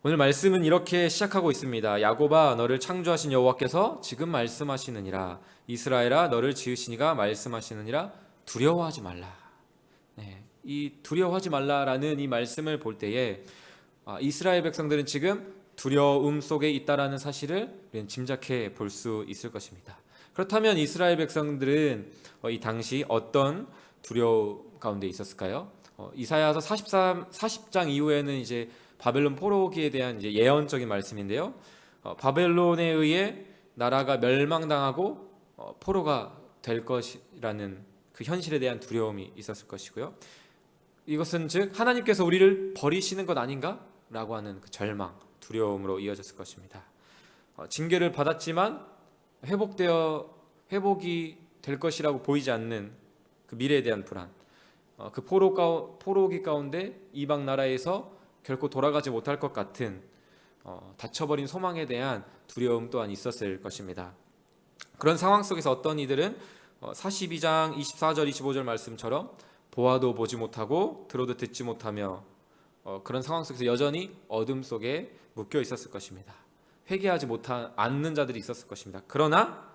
오늘 말씀은 이렇게 시작하고 있습니다. 야곱아, 너를 창조하신 여호와께서 지금 말씀하시느니라. 이스라엘아, 너를 지으신 이가 말씀하시느니라. 두려워하지 말라. 네, 이 두려워하지 말라라는 이 말씀을 볼 때에 이스라엘 백성들은 지금 두려움 속에 있다라는 사실을 우리는 짐작해 볼 수 있을 것입니다. 그렇다면 이스라엘 백성들은 이 당시 어떤 두려움 가운데 있었을까요? 이사야서 40장 이후에는 이제 바벨론 포로기에 대한 이제 예언적인 말씀인데요. 바벨론에 의해 나라가 멸망당하고 포로가 될 것이라는 그 현실에 대한 두려움이 있었을 것이고요. 이것은 즉 하나님께서 우리를 버리시는 것 아닌가? 라고 하는 그 절망, 두려움으로 이어졌을 것입니다. 징계를 받았지만 회복이 될 것이라고 보이지 않는 그 미래에 대한 불안, 그 포로기 가운데 이방 나라에서 결코 돌아가지 못할 것 같은 닫혀버린 소망에 대한 두려움 또한 있었을 것입니다. 그런 상황 속에서 어떤 이들은 42장 24절 25절 말씀처럼 보아도 보지 못하고 들어도 듣지 못하며 그런 상황 속에서 여전히 어둠 속에 묶여 있었을 것입니다. 회개하지 않는 자들이 있었을 것입니다. 그러나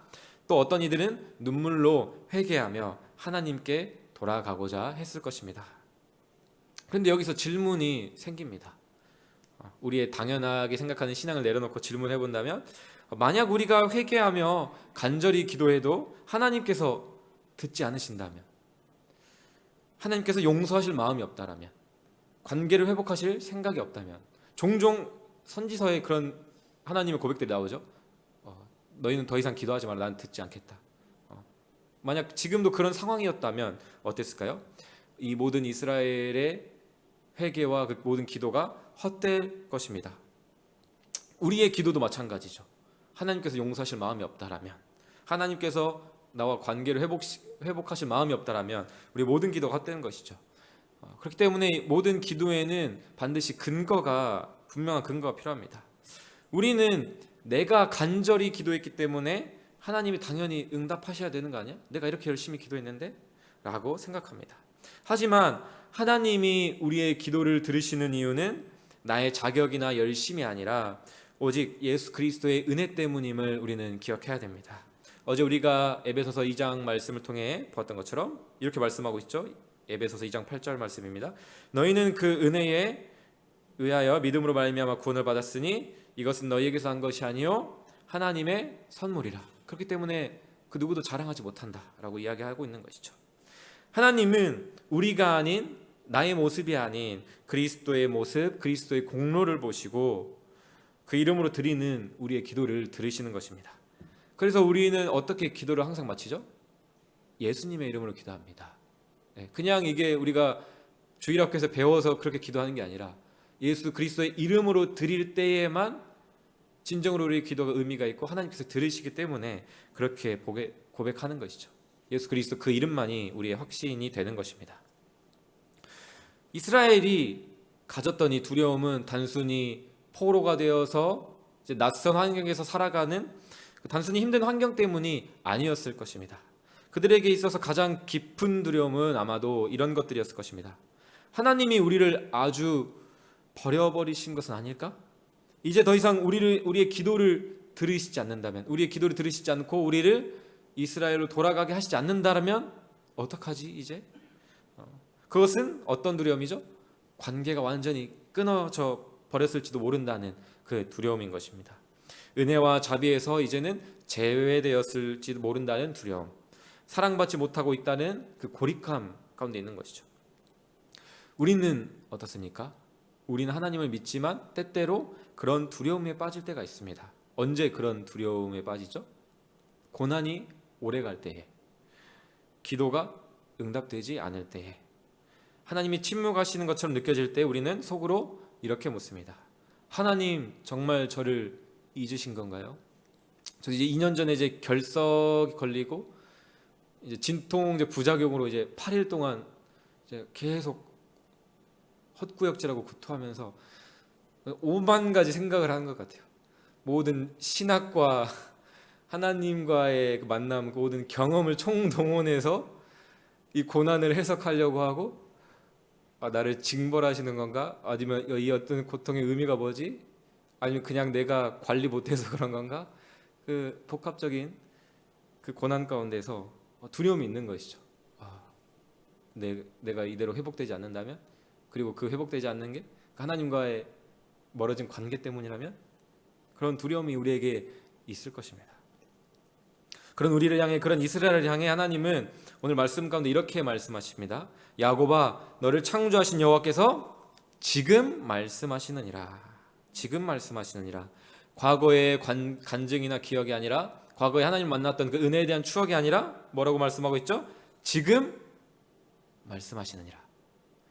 또 어떤 이들은 눈물로 회개하며 하나님께 돌아가고자 했을 것입니다. 그런데 여기서 질문이 생깁니다. 우리의 당연하게 생각하는 신앙을 내려놓고 질문해 본다면, 만약 우리가 회개하며 간절히 기도해도 하나님께서 듣지 않으신다면, 하나님께서 용서하실 마음이 없다라면, 관계를 회복하실 생각이 없다면, 종종 선지서에 그런 하나님의 고백들이 나오죠. 너희는 더 이상 기도하지 말라, 난 듣지 않겠다. 만약 지금도 그런 상황이었다면 어땠을까요? 이 모든 이스라엘의 회개와 그 모든 기도가 헛될 것입니다. 우리의 기도도 마찬가지죠. 하나님께서 용서하실 마음이 없다라면, 하나님께서 나와 관계를 회복하실 마음이 없다라면 우리 모든 기도가 헛되는 것이죠. 그렇기 때문에 모든 기도에는 반드시 분명한 근거가 필요합니다. 우리는 내가 간절히 기도했기 때문에 하나님이 당연히 응답하셔야 되는 거 아니야? 내가 이렇게 열심히 기도했는데? 라고 생각합니다. 하지만 하나님이 우리의 기도를 들으시는 이유는 나의 자격이나 열심이 아니라 오직 예수 그리스도의 은혜 때문임을 우리는 기억해야 됩니다. 어제 우리가 에베소서 2장 말씀을 통해 보았던 것처럼 이렇게 말씀하고 있죠. 에베소서 2장 8절 말씀입니다. 너희는 그 은혜에 의하여 믿음으로 말미암아 구원을 받았으니 이것은 너희에게서 한 것이 아니요 하나님의 선물이라. 그렇기 때문에 그 누구도 자랑하지 못한다라고 이야기하고 있는 것이죠. 하나님은 우리가 아닌, 나의 모습이 아닌 그리스도의 모습, 그리스도의 공로를 보시고 그 이름으로 드리는 우리의 기도를 들으시는 것입니다. 그래서 우리는 어떻게 기도를 항상 마치죠? 예수님의 이름으로 기도합니다. 그냥 이게 우리가 주일학교에서 배워서 그렇게 기도하는 게 아니라 예수 그리스도의 이름으로 드릴 때에만 진정으로 우리의 기도가 의미가 있고 하나님께서 들으시기 때문에 그렇게 고백하는 것이죠. 예수 그리스도 그 이름만이 우리의 확신이 되는 것입니다. 이스라엘이 가졌던 이 두려움은 단순히 포로가 되어서 이제 낯선 환경에서 살아가는 단순히 힘든 환경 때문이 아니었을 것입니다. 그들에게 있어서 가장 깊은 두려움은 아마도 이런 것들이었을 것입니다. 하나님이 우리를 아주 버려버리신 것은 아닐까? 이제 더 이상 우리의 기도를 들으시지 않는다면, 우리의 기도를 들으시지 않고 우리를 이스라엘로 돌아가게 하시지 않는다면 어떡하지 이제? 그것은 어떤 두려움이죠? 관계가 완전히 끊어져 버렸을지도 모른다는 그 두려움인 것입니다. 은혜와 자비에서 이제는 제외되었을지도 모른다는 두려움, 사랑받지 못하고 있다는 그 고립감 가운데 있는 것이죠. 우리는 어떻습니까? 우리는 하나님을 믿지만 때때로 그런 두려움에 빠질 때가 있습니다. 언제 그런 두려움에 빠지죠? 고난이 오래 갈 때에, 기도가 응답되지 않을 때에, 하나님이 침묵하시는 것처럼 느껴질 때 우리는 속으로 이렇게 묻습니다. 하나님 정말 저를 잊으신 건가요? 저 이제 2년 전에 이제 결석이 걸리고 이제 진통제 부작용으로 이제 8일 동안 이제 계속 헛구역질하고 구토하면서 5만 가지 생각을 한 것 같아요. 모든 신학과 하나님과의 그 만남, 그 모든 경험을 총동원해서 이 고난을 해석하려고 하고, 나를 징벌하시는 건가? 아니면 이 어떤 고통의 의미가 뭐지? 아니면 그냥 내가 관리 못해서 그런 건가? 그 복합적인 그 고난 가운데서 두려움이 있는 것이죠. 아, 내가 이대로 회복되지 않는다면, 그리고 그 회복되지 않는 게 하나님과의 멀어진 관계 때문이라면 그런 두려움이 우리에게 있을 것입니다. 그런 우리를 향해, 그런 이스라엘을 향해 하나님은 오늘 말씀 가운데 이렇게 말씀하십니다. 야곱아, 너를 창조하신 여호와께서 지금 말씀하시느니라. 지금 말씀하시느니라. 과거의 간증이나 기억이 아니라, 과거에 하나님 만났던 그 은혜에 대한 추억이 아니라 뭐라고 말씀하고 있죠? 지금 말씀하시느니라.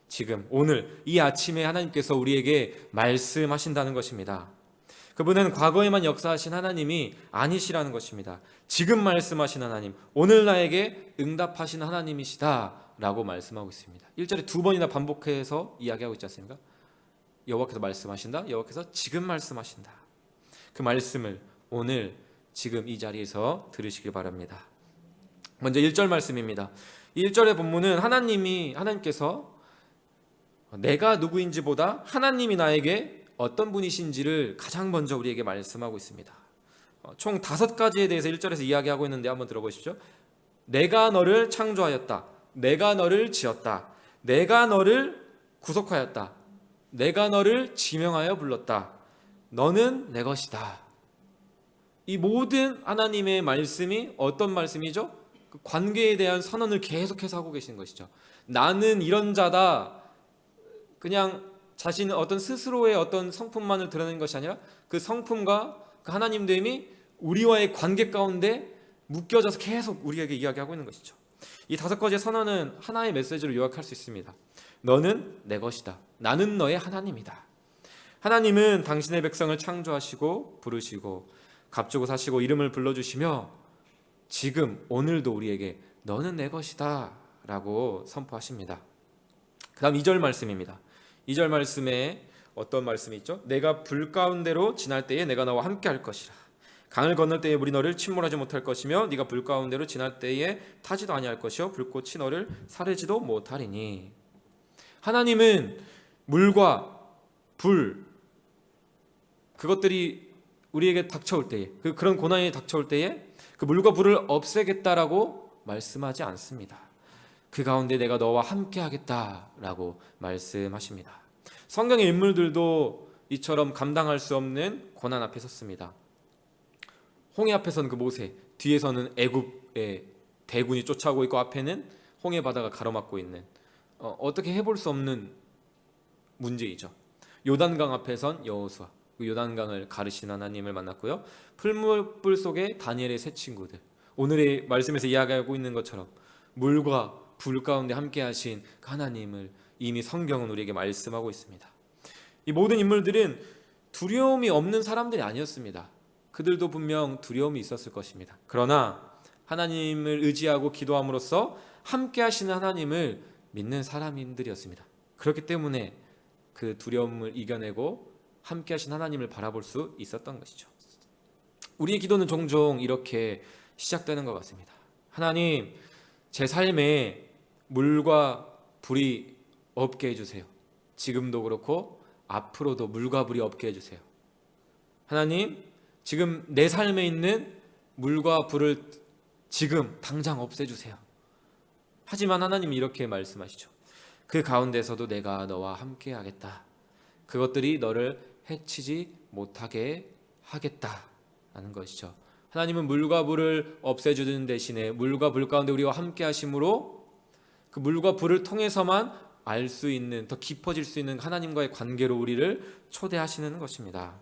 지금, 오늘, 이 아침에 하나님께서 우리에게 말씀하신다는 것입니다. 그분은 과거에만 역사하신 하나님이 아니시라는 것입니다. 지금 말씀하신 하나님, 오늘 나에게 응답하신 하나님이시다 라고 말씀하고 있습니다. 1절에 두 번이나 반복해서 이야기하고 있지 않습니까? 여호와께서 말씀하신다, 여호와께서 지금 말씀하신다. 그 말씀을 오늘 지금 이 자리에서 들으시길 바랍니다. 먼저 1절 말씀입니다. 1절의 본문은 하나님께서 내가 누구인지보다 하나님이 나에게 어떤 분이신지를 가장 먼저 우리에게 말씀하고 있습니다. 총 5가지에 대해서 1절에서 이야기하고 있는데 한번 들어보십시오. 내가 너를 창조하였다. 내가 너를 지었다. 내가 너를 구속하였다. 내가 너를 지명하여 불렀다. 너는 내 것이다. 이 모든 하나님의 말씀이 어떤 말씀이죠? 그 관계에 대한 선언을 계속해서 하고 계신 것이죠. 나는 이런 자다. 그냥 자신의 어떤 스스로의 어떤 성품만을 드러내는 것이 아니라 그 성품과 그 하나님됨이 우리와의 관계 가운데 묶여져서 계속 우리에게 이야기하고 있는 것이죠. 이 5가지의 선언은 하나의 메시지로 요약할 수 있습니다. 너는 내 것이다. 나는 너의 하나님이다. 하나님은 당신의 백성을 창조하시고 부르시고 값주고 사시고 이름을 불러주시며 지금 오늘도 우리에게 너는 내 것이다 라고 선포하십니다. 그 다음 2절 말씀입니다. 2절 말씀에 어떤 말씀이 있죠? 내가 불 가운데로 지날 때에 내가 너와 함께 할 것이라. 강을 건널 때에 물이 너를 침몰하지 못할 것이며 네가 불 가운데로 지날 때에 타지도 아니할 것이요 불꽃이 너를 사르지도 못하리니. 하나님은 물과 불, 그것들이 우리에게 닥쳐올 때에, 그런 고난이 닥쳐올 때에 그 물과 불을 없애겠다라고 말씀하지 않습니다. 그 가운데 내가 너와 함께 하겠다라고 말씀하십니다. 성경의 인물들도 이처럼 감당할 수 없는 고난 앞에 섰습니다. 홍해 앞에서는 그 모세, 뒤에서는 애굽의 대군이 쫓아오고 있고 앞에는 홍해 바다가 가로막고 있는 어떻게 해볼 수 없는 문제이죠. 요단강 앞에선 여호수아, 그 요단강을 가르신 하나님을 만났고요. 풀무불 속에 다니엘의 세 친구들, 오늘의 말씀에서 이야기하고 있는 것처럼 물과 불 가운데 함께 하신 하나님을 이미 성경은 우리에게 말씀하고 있습니다. 이 모든 인물들은 두려움이 없는 사람들이 아니었습니다. 그들도 분명 두려움이 있었을 것입니다. 그러나 하나님을 의지하고 기도함으로써 함께 하시는 하나님을 믿는 사람들이었습니다. 그렇기 때문에 그 두려움을 이겨내고 함께 하신 하나님을 바라볼 수 있었던 것이죠. 우리의 기도는 종종 이렇게 시작되는 것 같습니다. 하나님, 제 삶에 물과 불이 없게 해주세요. 지금도 그렇고 앞으로도 물과 불이 없게 해주세요. 하나님, 지금 내 삶에 있는 물과 불을 지금 당장 없애주세요. 하지만 하나님이 이렇게 말씀하시죠. 그 가운데서도 내가 너와 함께 하겠다. 그것들이 너를 해치지 못하게 하겠다라는 것이죠. 하나님은 물과 불을 없애주는 대신에 물과 불 가운데 우리와 함께 하심으로 그 물과 불을 통해서만 알 수 있는, 더 깊어질 수 있는 하나님과의 관계로 우리를 초대하시는 것입니다.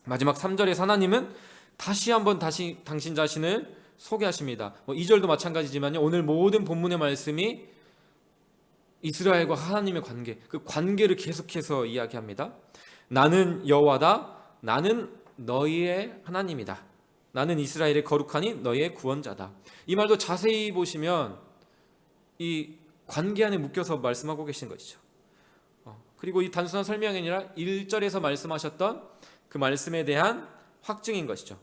마지막 3절에서 하나님은 다시 한번 당신 자신을 소개하십니다. 2절도 마찬가지지만요. 오늘 모든 본문의 말씀이 이스라엘과 하나님의 관계, 그 관계를 계속해서 이야기합니다. 나는 여호와다. 나는 너희의 하나님이다. 나는 이스라엘의 거룩하니 너희의 구원자다. 이 말도 자세히 보시면 이 관계 안에 묶여서 말씀하고 계신 것이죠. 그리고 이 단순한 설명이 아니라 1절에서 말씀하셨던 그 말씀에 대한 확증인 것이죠.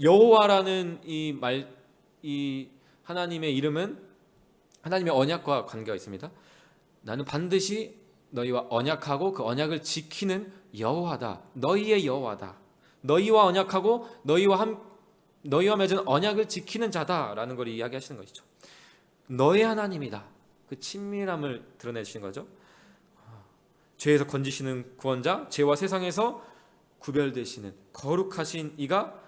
여호와라는 이 하나님의 이름은 하나님의 언약과 관계가 있습니다. 나는 반드시 너희와 언약하고 그 언약을 지키는 여호와다. 너희의 여호와다. 너희와 언약하고 너희와 맺은 언약을 지키는 자다라는 걸 이야기하시는 것이죠. 너의 하나님이다. 그 친밀함을 드러내시는 거죠. 죄에서 건지시는 구원자, 죄와 세상에서 구별되시는 거룩하신 이가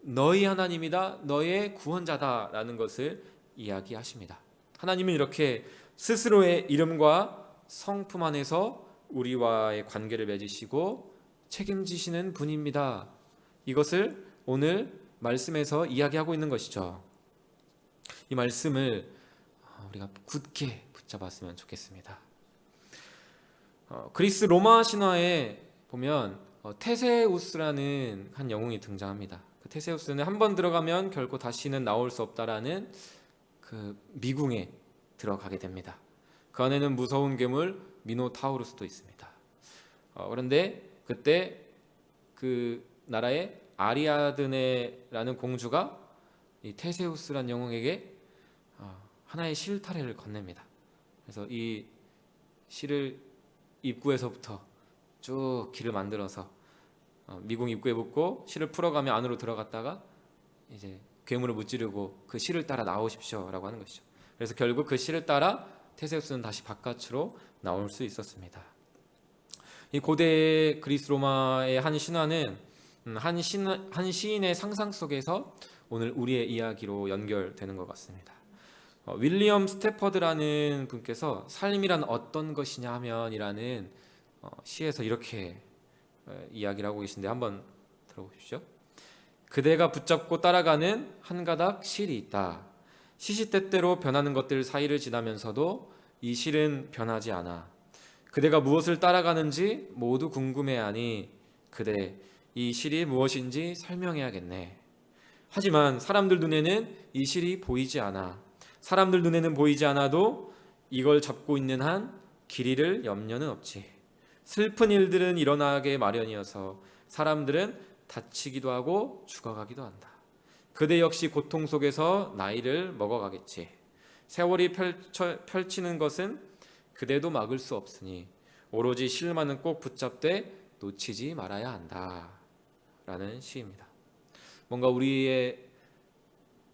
너희 하나님이다, 너의 구원자다라는 것을 이야기하십니다. 하나님은 이렇게 스스로의 이름과 성품 안에서 우리와의 관계를 맺으시고 책임지시는 분입니다. 이것을 오늘 말씀에서 이야기하고 있는 것이죠. 이 말씀을 우리가 굳게 붙잡았으면 좋겠습니다. 그리스 로마 신화에 보면 테세우스라는 한 영웅이 등장합니다. 그 테세우스는 한 번 들어가면 결코 다시는 나올 수 없다라는 그 미궁에 들어가게 됩니다. 그 안에는 무서운 괴물 미노타우루스도 있습니다. 그런데 그때 그 나라의 아리아드네라는 공주가 이 테세우스라는 영웅에게 하나의 실타래를 건넵니다. 그래서 이 실을 입구에서부터 쭉 길을 만들어서 미궁 입구에 붙고 실을 풀어가며 안으로 들어갔다가 이제 괴물을 무찌르고 그 실을 따라 나오십시오라고 하는 것이죠. 그래서 결국 그 실을 따라 테세우스는 다시 바깥으로 나올 수 있었습니다. 이 고대 그리스 로마의 한 신화는 한 시인의 상상 속에서 오늘 우리의 이야기로 연결되는 것 같습니다. 윌리엄 스태퍼드라는 분께서 삶이란 어떤 것이냐 하면이라는 시에서 이렇게 이야기를 하고 계신데 한번 들어보십시오. 그대가 붙잡고 따라가는 한 가닥 실이 있다. 시시때때로 변하는 것들 사이를 지나면서도 이 실은 변하지 않아. 그대가 무엇을 따라가는지 모두 궁금해하니 그대 이 실이 무엇인지 설명해야겠네. 하지만 사람들 눈에는 이 실이 보이지 않아. 사람들 눈에는 보이지 않아도 이걸 잡고 있는 한 길 잃을 염려는 없지. 슬픈 일들은 일어나게 마련이어서 사람들은 다치기도 하고 죽어가기도 한다. 그대 역시 고통 속에서 나이를 먹어가겠지. 세월이 펼치는 것은 그대도 막을 수 없으니 오로지 실만은 꼭 붙잡되 놓치지 말아야 한다 라는 시입니다. 뭔가 우리의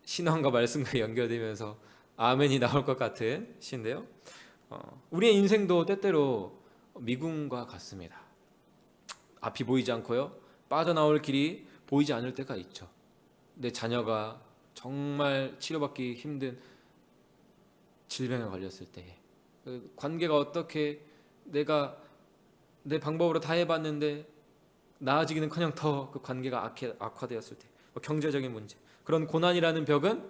신앙과 말씀과 연결되면서 아멘이 나올 것 같은 시인데요. 우리의 인생도 때때로 미궁과 같습니다. 앞이 보이지 않고요, 빠져나올 길이 보이지 않을 때가 있죠. 내 자녀가 정말 치료받기 힘든 질병에 걸렸을 때, 그 관계가 어떻게 내가 내 방법으로 다 해봤는데 나아지기는커녕 더 그 관계가 악화되었을 때, 경제적인 문제, 그런 고난이라는 벽은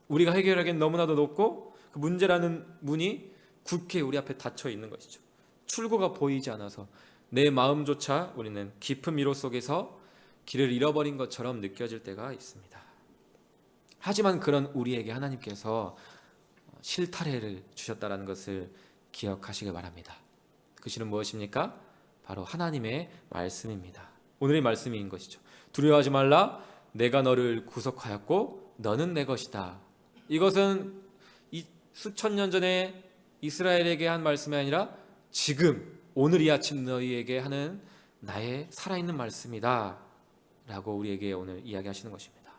우리가 해결하기엔 너무나도 높고 그 문제라는 문이 굳게 우리 앞에 닫혀 있는 것이죠. 출구가 보이지 않아서 내 마음조차 우리는 깊은 미로 속에서 길을 잃어버린 것처럼 느껴질 때가 있습니다. 하지만 그런 우리에게 하나님께서 실타래를 주셨다는 것을 기억하시길 바랍니다. 그 실은 무엇입니까? 바로 하나님의 말씀입니다. 오늘의 말씀인 것이죠. 두려워하지 말라. 내가 너를 구속하였고 너는 내 것이다. 이것은 수천 년 전에 이스라엘에게 한 말씀이 아니라 지금 오늘 이 아침 너희에게 하는 나의 살아있는 말씀이다 라고 우리에게 오늘 이야기하시는 것입니다.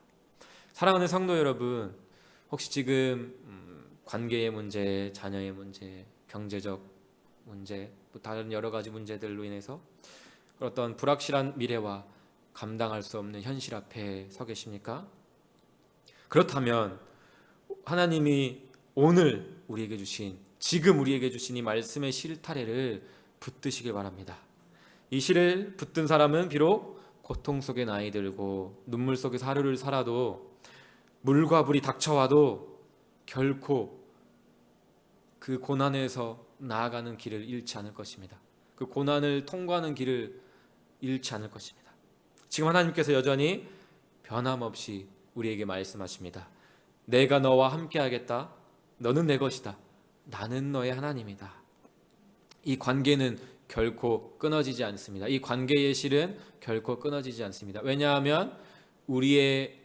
사랑하는 성도 여러분, 혹시 지금 관계의 문제, 자녀의 문제, 경제적 문제, 또 다른 여러 가지 문제들로 인해서 어떤 불확실한 미래와 감당할 수 없는 현실 앞에 서 계십니까? 그렇다면 하나님이 오늘 우리에게 주신, 지금 우리에게 주신 이 말씀의 실타래를 붙드시길 바랍니다. 이 실을 붙든 사람은 비록 고통 속에 나이 들고 눈물 속에서 하루를 살아도, 물과 불이 닥쳐와도 결코 그 고난에서 나아가는 길을 잃지 않을 것입니다. 그 고난을 통과하는 길을 잃지 않을 것입니다. 지금 하나님께서 여전히 변함없이 우리에게 말씀하십니다. 내가 너와 함께 하겠다. 너는 내 것이다. 나는 너의 하나님이다. 이 관계는 결코 끊어지지 않습니다. 이 관계의 실은 결코 끊어지지 않습니다. 왜냐하면 우리의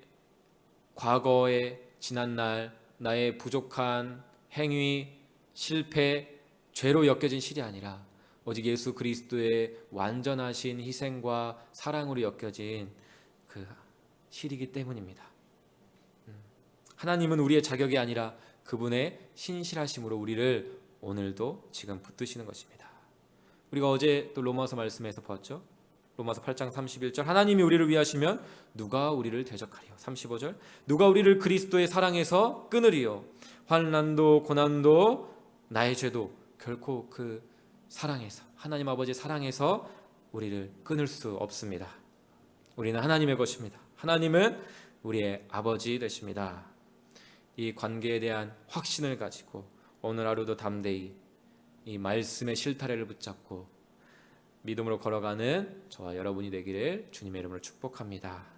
과거의 지난날 나의 부족한 행위, 실패, 죄로 엮여진 실이 아니라 오직 예수 그리스도의 완전하신 희생과 사랑으로 엮여진 그 실이기 때문입니다. 하나님은 우리의 자격이 아니라 그분의 신실하심으로 우리를 오늘도 지금 붙드시는 것입니다. 우리가 어제 또 로마서 말씀에서 봤죠. 로마서 8장 31절 하나님이 우리를 위하시면 누가 우리를 대적하리요. 35절 누가 우리를 그리스도의 사랑에서 끊으리요. 환난도 고난도 나의 죄도 결코 그 사랑에서 하나님 아버지의 사랑에서 우리를 끊을 수 없습니다. 우리는 하나님의 것입니다. 하나님은 우리의 아버지 되십니다. 이 관계에 대한 확신을 가지고 오늘 하루도 담대히 이 말씀의 실타래를 붙잡고 믿음으로 걸어가는 저와 여러분이 되기를 주님의 이름으로 축복합니다.